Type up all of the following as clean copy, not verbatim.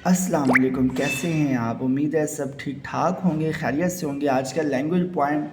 अस्सलाम वालेकुम, कैसे हैं आप? उम्मीद है सब ठीक ठाक होंगे, खैरियत से होंगे। आज का लैंग्वेज पॉइंट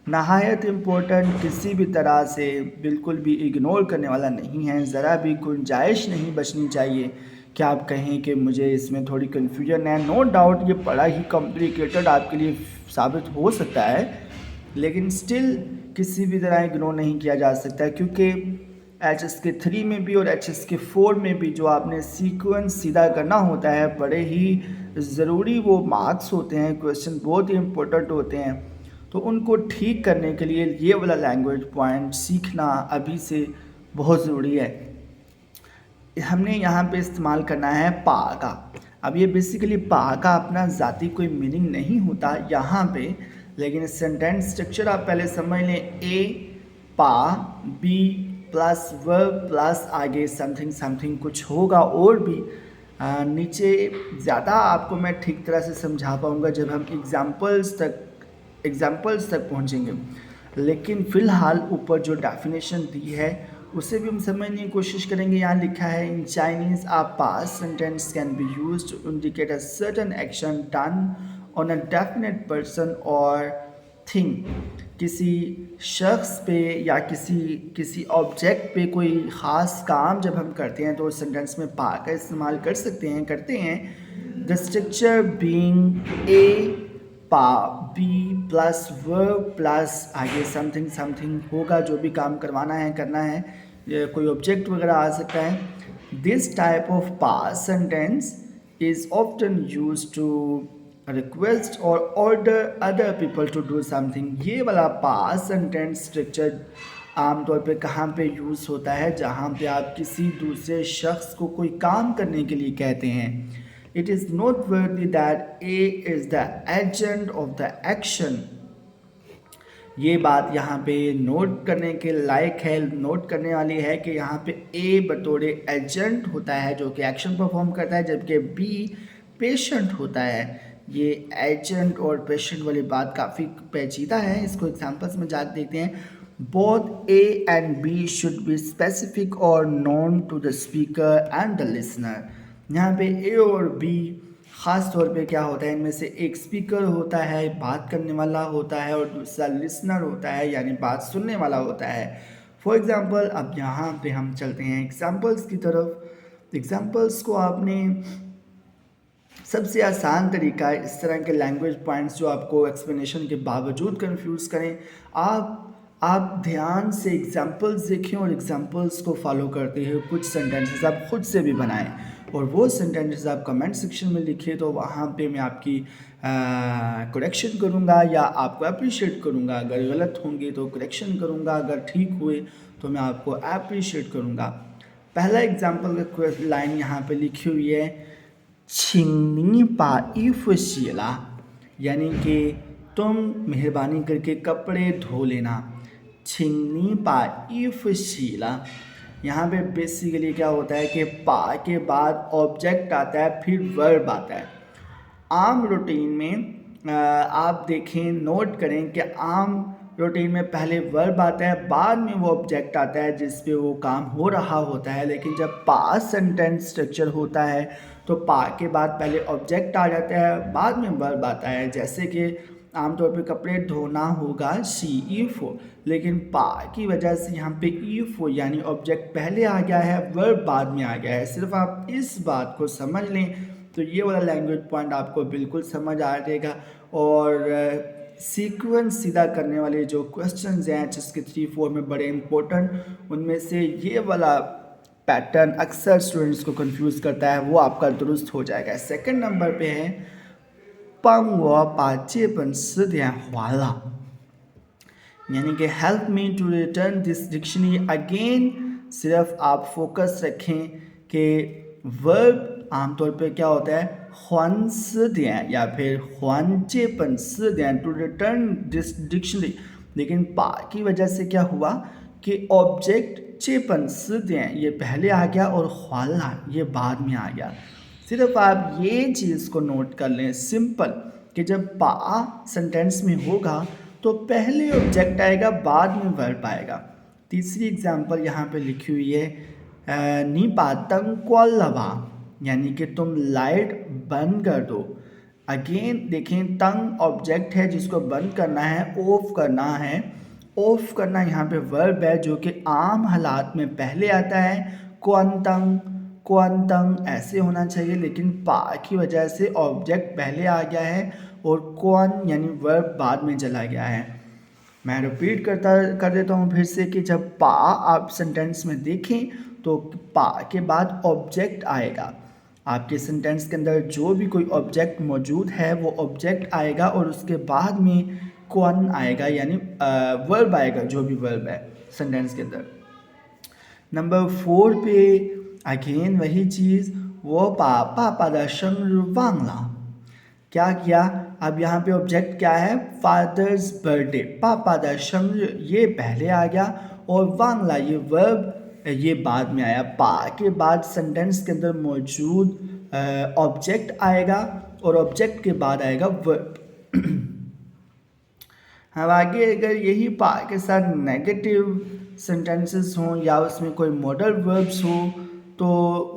नहायत इम्पोर्टेंट, किसी भी तरह से बिल्कुल भी इग्नोर करने वाला नहीं है। ज़रा भी गुंजाइश नहीं बचनी चाहिए कि आप कहें कि मुझे इसमें थोड़ी कन्फ्यूजन है। नो डाउट ये बड़ा ही कॉम्प्लिकेटेड आपके लिए साबित हो सकता है, लेकिन स्टिल किसी भी तरह इग्नोर नहीं किया जा सकता, क्योंकि HSK 3 में भी और HSK 4 में भी जो आपने सीक्वेंस सीधा करना होता है, बड़े ही ज़रूरी वो मार्क्स होते हैं, क्वेश्चन बहुत ही इम्पोर्टेंट होते हैं। तो उनको ठीक करने के लिए ये वाला लैंग्वेज पॉइंट सीखना अभी से बहुत ज़रूरी है। हमने यहाँ पे इस्तेमाल करना है पा का। अब ये बेसिकली पा का अपना ज़ाती कोई मीनिंग नहीं होता यहाँ पे, लेकिन सेंटेंस स्ट्रक्चर आप पहले समझ लें। ए पा, बी प्लस वर्ब प्लस आगे समथिंग समथिंग कुछ होगा और भी नीचे। ज़्यादा आपको मैं ठीक तरह से समझा पाऊँगा जब हम एग्जाम्पल्स तक पहुँचेंगे, लेकिन फ़िलहाल ऊपर जो डेफिनेशन दी है उसे भी हम समझने की कोशिश करेंगे। यहाँ लिखा है, in Chinese a past sentence can be used to indicate a certain action done on a definite person और थिंग। किसी शख्स पे या किसी ऑब्जेक्ट पे कोई ख़ास काम जब हम करते हैं तो उस सेंटेंस में पा का इस्तेमाल करते हैं। द स्ट्रक्चर बीइंग ए पा, बी प्लस वर्ब प्लस आगे समथिंग समथिंग होगा, जो भी काम करवाना है करना है, कोई ऑब्जेक्ट वगैरह आ सकता है। This type of past sentence is often use to request और order other people to do something. ये वाला पास्ट सेंटेंस स्ट्रक्चर आमतौर पे कहाँ पे यूज़ होता है? जहाँ पे आप किसी दूसरे शख्स को कोई काम करने के लिए कहते हैं। It is noteworthy that A is the agent of the action। ये बात यहाँ पे नोट करने के लायक है, नोट करने वाली है कि यहाँ पे ए बतौर एजेंट होता है जो कि एक्शन परफॉर्म करता है, जबकि बी पेशेंट होता है। ये एजेंट और पेशेंट वाली बात काफ़ी पेचीदा है, इसको एग्जांपल्स में जा देखते हैं। Both A and B should be specific और known to the speaker and the listener. यहाँ पे ए और बी ख़ास तौर पे क्या होता है, इनमें से एक स्पीकर होता है, बात करने वाला होता है, और दूसरा लिसनर होता है, यानी बात सुनने वाला होता है। फॉर एग्ज़ाम्पल, अब यहाँ पे हम चलते हैं एग्ज़ाम्पल्स की तरफ। एग्ज़ाम्पल्स को आपने सबसे आसान तरीका है, इस तरह के लैंग्वेज पॉइंट्स जो आपको एक्सप्लेनेशन के बावजूद कंफ्यूज करें, आप ध्यान से एग्जांपल्स देखें और एग्जांपल्स को फॉलो करते हुए कुछ सेंटेंसेस आप खुद से भी बनाएं, और वो सेंटेंसेस आप कमेंट सेक्शन में लिखें। तो वहाँ पे मैं आपकी करेक्शन करूँगा या आपको अप्रिशिएट करूँगा। अगर गलत होंगे तो करेक्शन करूँगा, अगर ठीक हुए तो मैं आपको अप्रिशिएट करूँगा। पहला एग्जाम्पल का लाइन यहाँ पे लिखी हुई है, 请你把衣服洗了, यानी कि तुम मेहरबानी करके कपड़े धो लेना। 请你把衣服洗了, यहाँ पे बेसिकली क्या होता है कि पा के बाद ऑब्जेक्ट आता है, फिर वर्ब आता है। आम रूटीन में आप देखें, नोट करें कि आम रूटीन में पहले वर्ब आता है, बाद में वो ऑब्जेक्ट आता है जिस पे वो काम हो रहा होता है। लेकिन जब पास्ट सेंटेंस स्ट्रक्चर होता है तो पा के बाद पहले ऑब्जेक्ट आ जाता है, बाद में वर्ब आता है। जैसे कि आमतौर पे कपड़े धोना होगा शी ईफो, लेकिन पा की वजह से यहाँ पे ईफो यानी ऑब्जेक्ट पहले आ गया है, वर्ब बाद में आ गया है। सिर्फ आप इस बात को समझ लें तो ये वाला लैंग्वेज पॉइंट आपको बिल्कुल समझ आ जाएगा। और सीक्वेंस सीधा करने वाले जो क्वेश्चंस हैं जिसके 3-4 में बड़े इंपॉर्टेंट, उनमें से ये वाला पैटर्न अक्सर स्टूडेंट्स को कंफ्यूज करता है, वो आपका दुरुस्त हो जाएगा। सेकंड नंबर पे है 帮我把这本词典还了, यानी कि help me to return this dictionary again. सिर्फ आप फोकस रखें कि वर्ब आमतौर पे क्या होता है, 还词典 या फिर 还这本词典 टू रिटर्न दिस डिक्शनरी। लेकिन पा की वजह से क्या हुआ कि ऑब्जेक्ट 这本词典 ये पहले आ गया और 还了 ये बाद में आ गया। सिर्फ आप ये चीज़ को नोट कर लें सिंपल, कि जब पा सेंटेंस में होगा तो पहले ऑब्जेक्ट आएगा, बाद में वर्ब आएगा। तीसरी एग्जांपल यहाँ पे लिखी हुई है, नी पा तंग क्वाल लबा, यानी कि तुम लाइट बंद कर दो। अगेन देखें, तंग ऑब्जेक्ट है जिसको बंद करना है, ऑफ करना है। ऑफ करना यहाँ पे वर्ब है जो कि आम हालात में पहले आता है, क्वांतंग क्वांतंग ऐसे होना चाहिए, लेकिन पा की वजह से ऑब्जेक्ट पहले आ गया है और क्वान यानी वर्ब बाद में चला गया है। मैं रिपीट कर देता हूँ फिर से कि जब पा आप सेंटेंस में देखें तो पा के बाद ऑब्जेक्ट आएगा। आपके सेंटेंस के अंदर जो भी कोई ऑब्जेक्ट मौजूद है वो ऑब्जेक्ट आएगा और उसके बाद में कौन आएगा, यानी वर्ब आएगा, जो भी वर्ब है सेंटेंस के अंदर। नंबर 4 पे अगेन वही चीज़, वो पापा दा शंग वांगला। क्या किया, अब यहाँ पे ऑब्जेक्ट क्या है, फादर्स बर्थडे। पापा दा शंग ये पहले आ गया और वांगला ये वर्ब ये बाद में आया। पा के बाद सेंटेंस के अंदर मौजूद ऑब्जेक्ट आएगा और ऑब्जेक्ट के बाद आएगा वर्ब। अब आगे अगर यही पा के साथ नेगेटिव सेंटेंसेस हों या उसमें कोई मॉडल वर्ब्स हो तो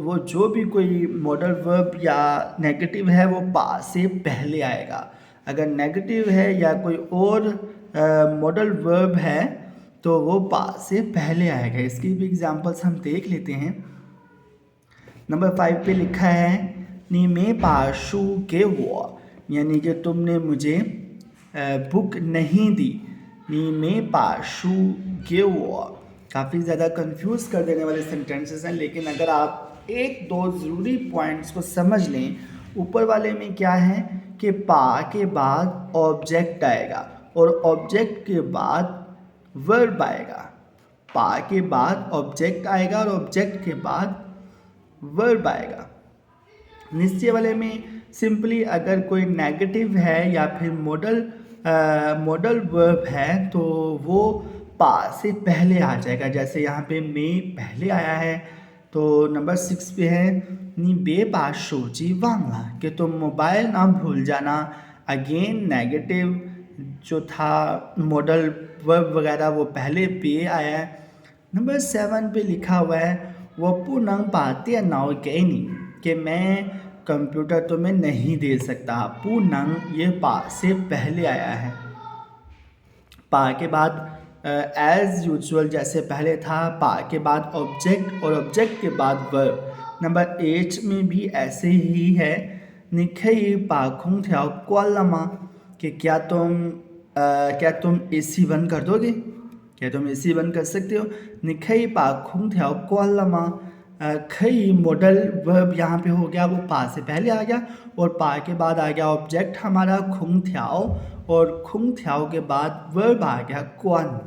वो जो भी कोई मॉडल वर्ब या नेगेटिव है वो पा से पहले आएगा। अगर नेगेटिव है या कोई और मॉडल वर्ब है तो वो पा से पहले आएगा। इसकी भी एग्जांपल्स हम देख लेते हैं। नंबर 5 पे लिखा है नी मे पाशु के वो, यानी कि तुमने मुझे बुक नहीं दी। नी मे पाशु के वो काफ़ी ज़्यादा कंफ्यूज कर देने वाले सेंटेंसेस हैं, लेकिन अगर आप एक दो ज़रूरी पॉइंट्स को समझ लें, ऊपर वाले में क्या है कि पा के बाद ऑब्जेक्ट आएगा और ऑब्जेक्ट के बाद वर्ब आएगा। पा के बाद ऑब्जेक्ट आएगा और ऑब्जेक्ट के बाद वर्ब आएगा। निश्चय वाले में सिंपली अगर कोई नेगेटिव है या फिर मॉडल वर्ब है तो वो पा से पहले आ जाएगा। जैसे यहाँ पे मे पहले आया है तो नंबर 6 पे है नी बे पा सोची वांगला, कि तुम मोबाइल ना भूल जाना। अगेन नेगेटिव जो था मॉडल वर्ब वगैरह वो पहले पे आया है। नंबर 7 पे लिखा हुआ है वो पुनंग पाते नाव कहनी, कि मैं कंप्यूटर तुम्हें नहीं दे सकता। पुनंग ये पा से पहले आया है। पा के बाद एज यूजुअल जैसे पहले था, पा के बाद ऑब्जेक्ट और ऑब्जेक्ट के बाद वर्ब। नंबर 8 में भी ऐसे ही है निखई पाखुंग थ्याओ क्वालमा, कि क्या तुम एसी बंद कर दोगे, क्या तुम एसी बंद कर सकते हो। निखई पाखुंग थ्याओ क्वालमा, खई मॉडल वर्ब यहाँ पे हो गया, वो पा से पहले आ गया और पा के बाद आ गया ऑब्जेक्ट हमारा खुंग थ्याओ और खुंग थ्याओ के बाद वर्ब आ गया क्वान।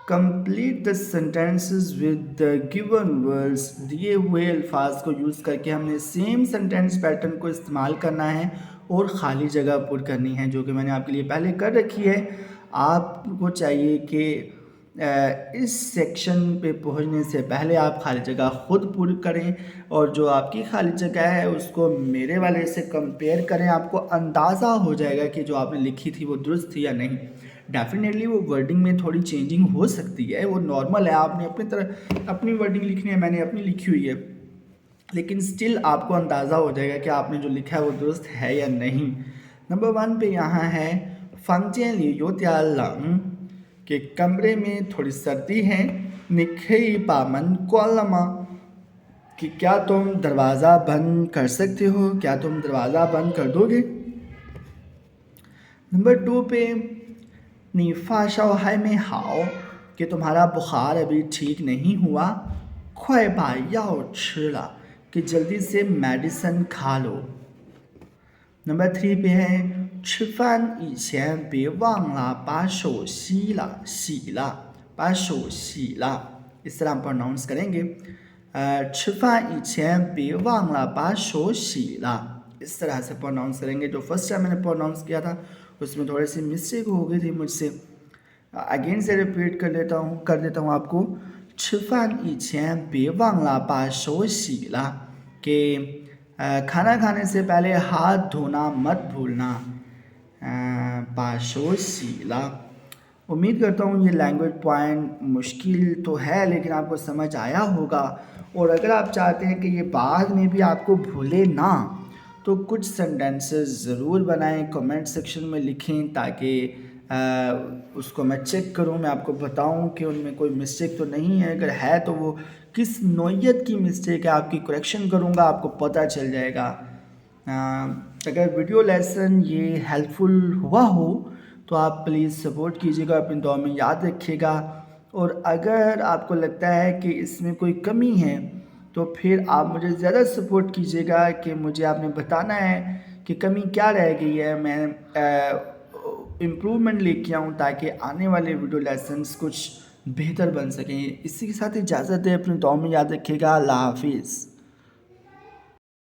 Complete the sentences with the given words, दिए हुए अल्फाज को यूज़ करके हमने सेम सेंटेंस पैटर्न को इस्तेमाल करना है और ख़ाली जगह पुर करनी है, जो कि मैंने आपके लिए पहले कर रखी है। आपको चाहिए कि इस सेक्शन पे पहुंचने से पहले आप खाली जगह खुद पूरी करें और जो आपकी खाली जगह है उसको मेरे वाले से कंपेयर करें। आपको अंदाज़ा हो जाएगा कि जो आपने लिखी थी वो दुरुस्त थी या नहीं। डेफिनेटली वो वर्डिंग में थोड़ी चेंजिंग हो सकती है, वो नॉर्मल है। आपने अपनी तरह अपनी वर्डिंग लिखनी है, मैंने अपनी लिखी हुई है, लेकिन स्टिल आपको अंदाज़ा हो जाएगा कि आपने जो लिखा है वो दुरुस्त है या नहीं। नंबर 1 पे यहाँ है फंक्शन लियो त्या लंग, कि कमरे में थोड़ी सर्दी है। निखई पामन क्वालमा, कि क्या तुम दरवाज़ा बंद कर सकते हो, क्या तुम दरवाज़ा बंद कर दोगे। नंबर 2 पे नी फाशाओ हाई में हाओ, कि तुम्हारा बुखार अभी ठीक नहीं हुआ। ख्वाई बा याओ छिला, कि जल्दी से मेडिसिन खा लो। नंबर 3 पे है 吃饭以前别忘了把手洗了洗了把手洗了, इस तरह हम प्रोनाउंस करेंगे। 吃饭以前别忘了把手洗了, इस तरह से प्रोनाउंस करेंगे। जो फर्स्ट टाइम मैंने प्रोनाउंस किया था उसमें थोड़ी सी मिस्टेक हो गई थी मुझसे। अगेन से रिपीट कर देता हूँ आपको। 吃饭以前别忘了把手洗了, कि खाना खाने से पहले हाथ धोना मत भूलना। पाशो शीला। उम्मीद करता हूँ ये लैंग्वेज पॉइंट मुश्किल तो है लेकिन आपको समझ आया होगा। और अगर आप चाहते हैं कि ये बाद में भी आपको भूले ना, तो कुछ सेंटेंसेस ज़रूर बनाएं, कमेंट सेक्शन में लिखें ताकि उसको मैं चेक करूं, मैं आपको बताऊं कि उनमें कोई मिस्टेक तो नहीं है। अगर है तो वो किस नौइयत की मिस्टेक है, आपकी करेक्शन करूंगा, आपको पता चल जाएगा। अ, अगर वीडियो लेसन ये हेल्पफुल हुआ हो तो आप प्लीज़ सपोर्ट कीजिएगा, अपनी दुआ में याद रखिएगा। और अगर आपको लगता है कि इसमें कोई कमी है तो फिर आप मुझे ज़्यादा सपोर्ट कीजिएगा कि मुझे आपने बताना है कि कमी क्या रह गई है, मैं इम्प्रूवमेंट लेके आऊँ ताकि आने वाले वीडियो लेसन्स कुछ बेहतर बन सकें। इसी के साथ इजाज़त है, अपनी दुआ में याद रखिएगा। अल्लाह हाफिज़।